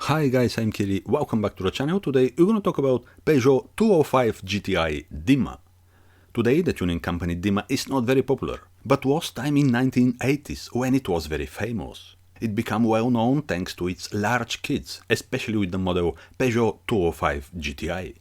Hi guys, I'm Kiri, welcome back to the channel. Today we're gonna talk about Peugeot 205 GTI DIMMA. Today the tuning company DIMMA is not very popular, but was time in 1980s when it was very famous. It became well known thanks to its large kits, especially with the model Peugeot 205 GTI.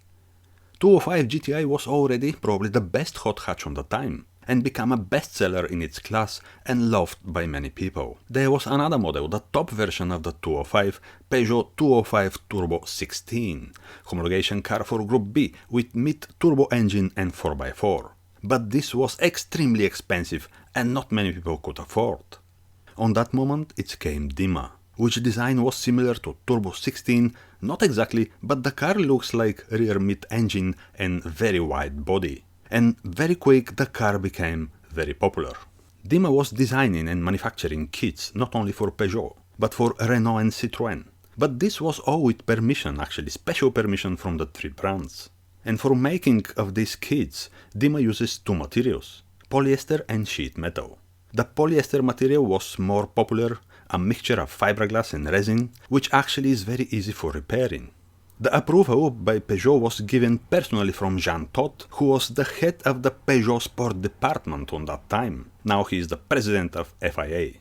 205 GTI was already probably the best hot hatch on the time, and became a bestseller in its class and loved by many people. There was another model, the top version of the 205, Peugeot 205 Turbo 16, homologation car for Group B with mid-turbo engine and 4x4. But this was extremely expensive and not many people could afford. On that moment it came DIMMA, which design was similar to Turbo 16, not exactly, but the car looks like rear mid-engine and very wide body. And very quick the car became very popular. DIMMA was designing and manufacturing kits not only for Peugeot, but for Renault and Citroën. But this was all with permission, actually special permission from the three brands. And for making of these kits, DIMMA uses two materials, polyester and sheet metal. The polyester material was more popular, a mixture of fiberglass and resin, which actually is very easy for repairing. The approval by Peugeot was given personally from Jean Todt, who was the head of the Peugeot Sport department on that time. Now he is the president of FIA.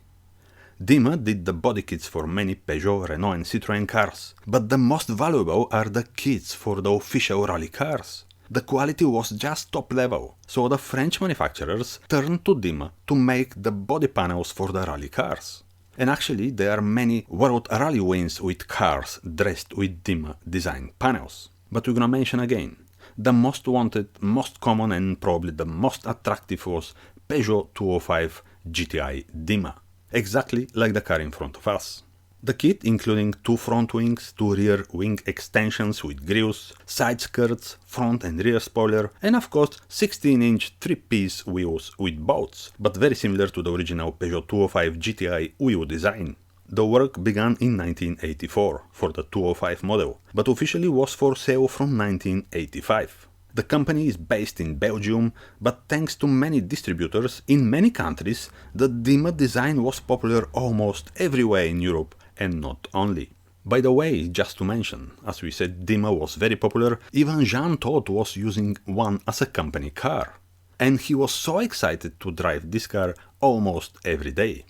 DIMMA did the body kits for many Peugeot, Renault and Citroën cars, but the most valuable are the kits for the official rally cars. The quality was just top level, so the French manufacturers turned to DIMMA to make the body panels for the rally cars. And actually there are many world rally wins with cars dressed with DIMMA design panels. But we're gonna mention again, the most wanted, most common and probably the most attractive was Peugeot 205 GTI DIMMA, exactly like the car in front of us. The kit including two front wings, two rear wing extensions with grills, side skirts, front and rear spoiler, and of course 16-inch 3-piece wheels with bolts, but very similar to the original Peugeot 205 GTI wheel design. The work began in 1984 for the 205 model, but officially was for sale from 1985. The company is based in Belgium, but thanks to many distributors in many countries, the DIMMA design was popular almost everywhere in Europe, and not only. By the way, just to mention, as we said, DIMMA was very popular, even Jean Todt was using one as a company car. And he was so excited to drive this car almost every day.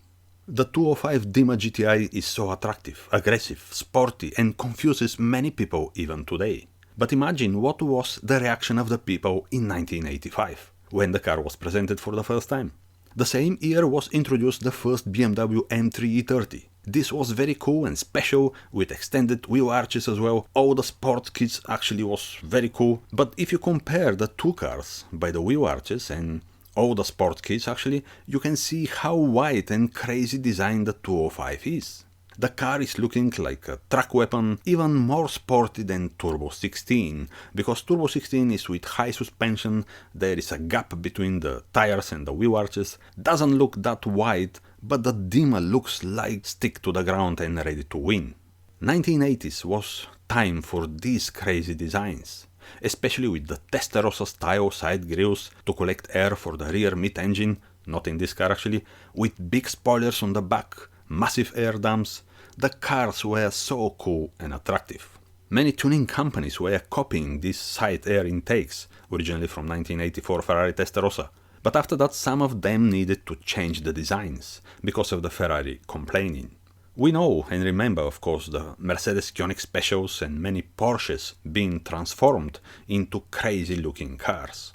The 205 DIMMA GTI is so attractive, aggressive, sporty and confuses many people even today. But imagine what was the reaction of the people in 1985, when the car was presented for the first time. The same year was introduced the first BMW M3 E30. This was very cool and special, with extended wheel arches as well. All the sports kits actually was very cool. But if you compare the two cars by the wheel arches and all the sports kits actually, you can see how wide and crazy design the 205 is. The car is looking like a track weapon, even more sporty than Turbo 16, because Turbo 16 is with high suspension, there is a gap between the tires and the wheel arches, doesn't look that wide, but the DIMMA looks like stick to the ground and ready to win. 1980s was time for these crazy designs, especially with the Testarossa style side grills to collect air for the rear mid-engine, not in this car actually, with big spoilers on the back, massive air dams. The cars were so cool and attractive. Many tuning companies were copying these side air intakes, originally from 1984 Ferrari Testarossa, but after that some of them needed to change the designs, because of the Ferrari complaining. We know and remember of course the Mercedes Koenig Specials and many Porsches being transformed into crazy looking cars.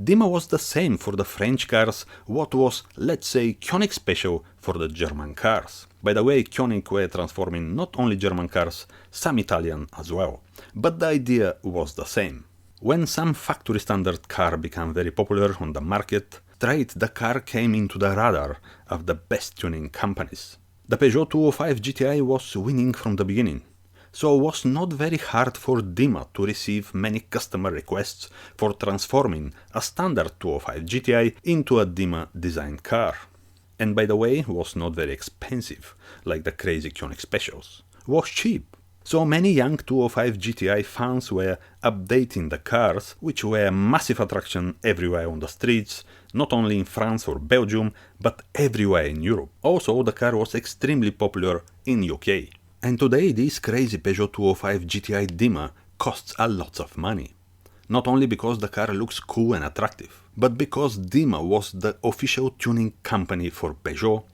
DIMMA was the same for the French cars, what was, let's say, Koenig Special for the German cars. By the way, Koenig were transforming not only German cars, some Italian as well. But the idea was the same. When some factory standard car became very popular on the market, straight the car came into the radar of the best tuning companies. The Peugeot 205 GTI was winning from the beginning. So it was not very hard for DIMMA to receive many customer requests for transforming a standard 205 GTI into a DIMMA designed car. And by the way, it was not very expensive, like the crazy Koenig Specials. It was cheap. So many young 205 GTI fans were updating the cars, which were a massive attraction everywhere on the streets, not only in France or Belgium, but everywhere in Europe. Also, the car was extremely popular in UK. And today this crazy Peugeot 205 GTI DIMMA costs a lot of money. Not only because the car looks cool and attractive, but because DIMMA was the official tuning company for Peugeot,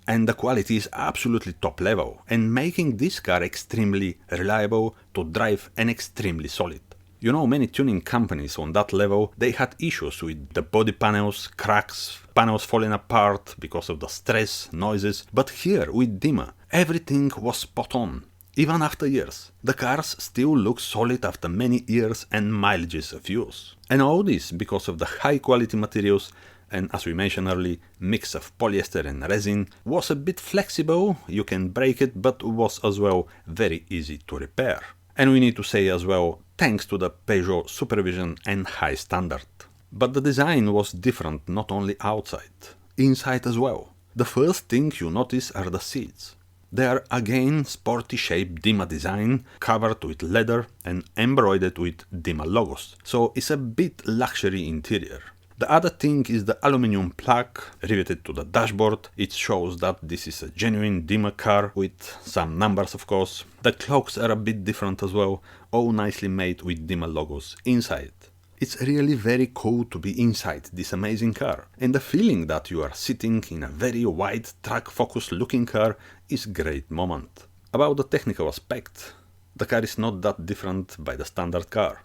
and the quality is absolutely top level, and making this car extremely reliable to drive and extremely solid. You know, many tuning companies on that level, they had issues with the body panels, cracks, panels falling apart because of the stress, noises, but here with DIMMA, everything was spot on. Even after years, the cars still look solid after many years and mileages of use. And all this because of the high quality materials, and as we mentioned earlier, mix of polyester and resin, was a bit flexible, you can break it, but was as well very easy to repair. And we need to say as well, thanks to the Peugeot supervision and high standard. But the design was different not only outside, inside as well. The first thing you notice are the seats. They are again sporty shaped DIMMA design, covered with leather and embroidered with DIMMA logos, so it's a bit luxury interior. The other thing is the aluminum plug riveted to the dashboard. It shows that this is a genuine DIMMA car with some numbers, of course. The clocks are a bit different as well, all nicely made with DIMMA logos inside. It's really very cool to be inside this amazing car, and the feeling that you are sitting in a very wide track focus looking car is a great moment. About the technical aspect, the car is not that different by the standard car.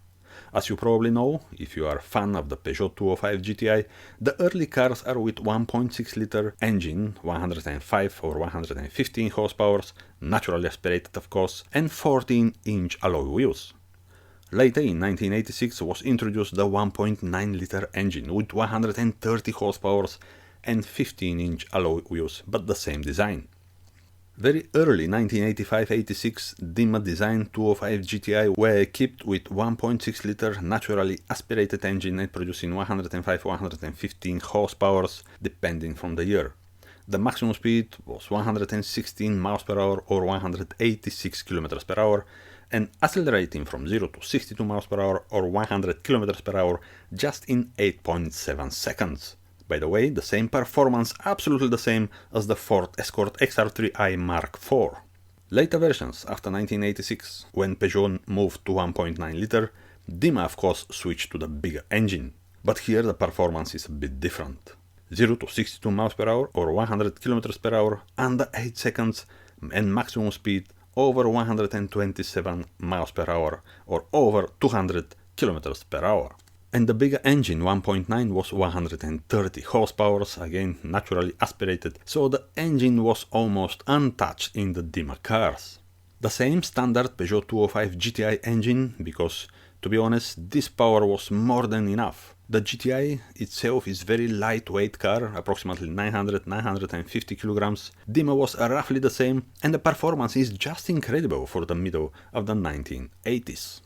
As you probably know, if you are a fan of the Peugeot 205 GTI, the early cars are with 1.6 liter engine, 105 or 115 horsepower, naturally aspirated of course, and 14-inch alloy wheels. Later in 1986 was introduced the 1.9 liter engine with 130 horsepower and 15-inch alloy wheels, but the same design. Very early 1985-86 DIMMA design 205 GTI were equipped with 1.6 liter naturally aspirated engine and producing 105-115 horsepower depending from the year. The maximum speed was 116 miles per hour or 186 kilometers per hour, and accelerating from 0 to 62 miles per hour or 100 kilometers per hour just in 8.7 seconds. By the way, the same performance, absolutely the same as the Ford Escort XR3i Mark IV. Later versions, after 1986, when Peugeot moved to 1.9 liter, DIMMA of course switched to the bigger engine. But here the performance is a bit different. 0 to 62 miles per hour or 100 kilometers per hour under 8 seconds, and maximum speed over 127 miles per hour or over 200 kilometers per hour. And the bigger engine 1.9 was 130 horsepower, again naturally aspirated, so the engine was almost untouched in the DIMMA cars. The same standard Peugeot 205 GTI engine, because to be honest this power was more than enough. The GTI itself is very lightweight car, approximately 900-950 kilograms. DIMMA was roughly the same, and the performance is just incredible for the middle of the 1980s.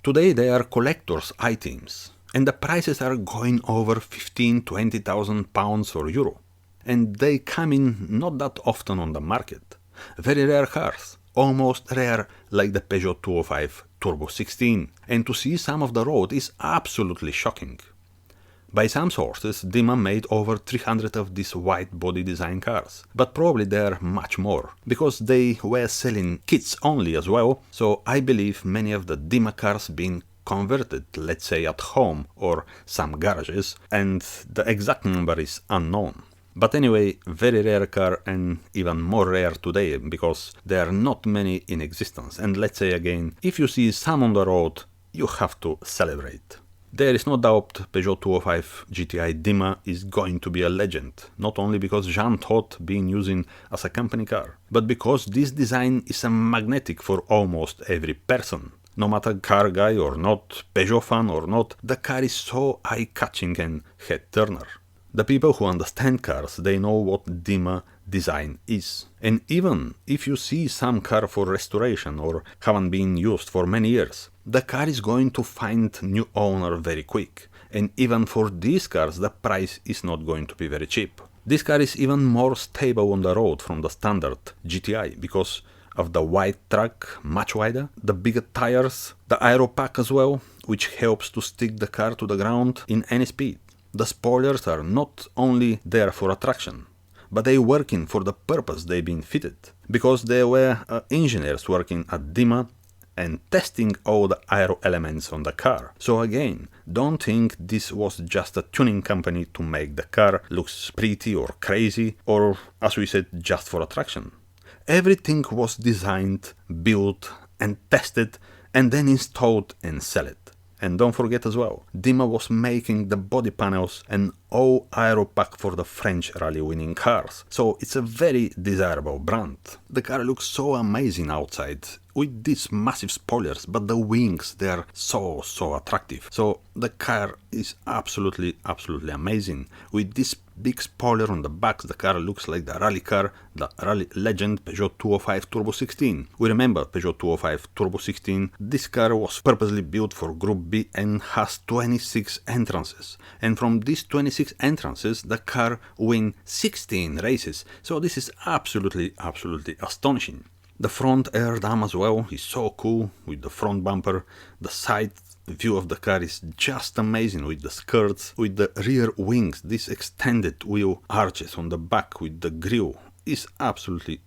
Today they are collector's items, and the prices are going over 15-20,000 pounds or euro. And they come in not that often on the market. Very rare cars, almost rare like the Peugeot 205 Turbo 16, and to see some of the road is absolutely shocking. By some sources, DIMMA made over 300 of these wide body design cars, but probably there are much more, because they were selling kits only as well, so I believe many of the DIMMA cars being converted, let's say at home or some garages, and the exact number is unknown. But anyway, very rare car, and even more rare today because there are not many in existence, and let's say again, if you see some on the road, you have to celebrate. There is no doubt Peugeot 205 GTI DIMMA is going to be a legend, not only because Jean Todt been using as a company car, but because this design is a magnetic for almost every person. No matter car guy or not, Peugeot fan or not, the car is so eye-catching and head-turner. The people who understand cars, they know what DIMMA design is. And even if you see some car for restoration or haven't been used for many years, the car is going to find new owner very quick. And even for these cars, the price is not going to be very cheap. This car is even more stable on the road from the standard GTI because of the wide track, much wider, the bigger tires, the aero pack as well, which helps to stick the car to the ground in any speed. The spoilers are not only there for attraction, but they working for the purpose they been fitted, because there were engineers working at DIMMA and testing all the aero elements on the car. So again, don't think this was just a tuning company to make the car looks pretty or crazy, or as we said, just for attraction. Everything was designed, built and tested and then installed and sell it. And don't forget as well, DIMMA was making the body panels and all aero pack for the French rally winning cars. So it's a very desirable brand. The car looks so amazing outside with these massive spoilers, but the wings, they are so attractive. So the car is absolutely amazing. With this big spoiler on the back, the car looks like the rally car, the rally legend Peugeot 205 Turbo 16. We remember Peugeot 205 Turbo 16. This car was purposely built for Group B and has 26 entrances. And from these 26 entrances, the car win 16 races. So this is absolutely astonishing. The front air dam as well is so cool with the front bumper. The side view of the car is just amazing with the skirts, with the rear wings. This extended wheel arches on the back with the grille is absolutely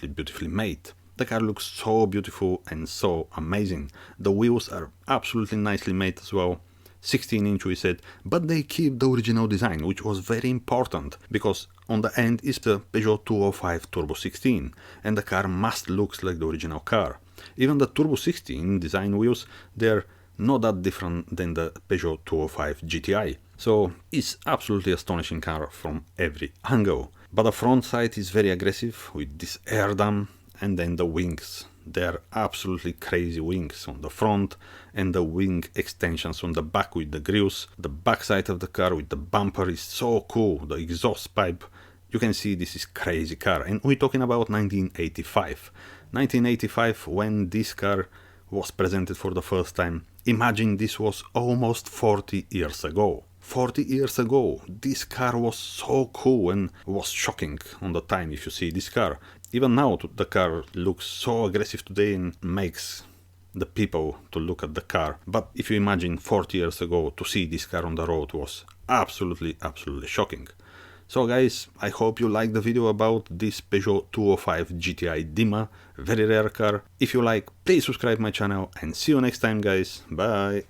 beautifully made. The car looks so beautiful and so amazing. The wheels are absolutely nicely made as well. 16-inch we said, but they keep the original design, which was very important, because on the end is the Peugeot 205 Turbo 16 and the car must look like the original car. Even the Turbo 16 design wheels, they're not that different than the Peugeot 205 GTI. So it's absolutely astonishing car from every angle. But the front side is very aggressive with this air dam, and then the wings. They're absolutely crazy wings on the front and the wing extensions on the back with the grills. The back side of the car with the bumper is so cool. The exhaust pipe, you can see this is crazy car. And we're talking about 1985. 1985, when this car was presented for the first time. Imagine this was almost 40 years ago. 40 years ago, this car was so cool and was shocking on the time if you see this car. Even now, the car looks so aggressive today and makes the people to look at the car. But if you imagine 40 years ago, to see this car on the road was absolutely shocking. So guys, I hope you liked the video about this Peugeot 205 GTI DIMMA, very rare car. If you like, please subscribe my channel and see you next time guys, bye!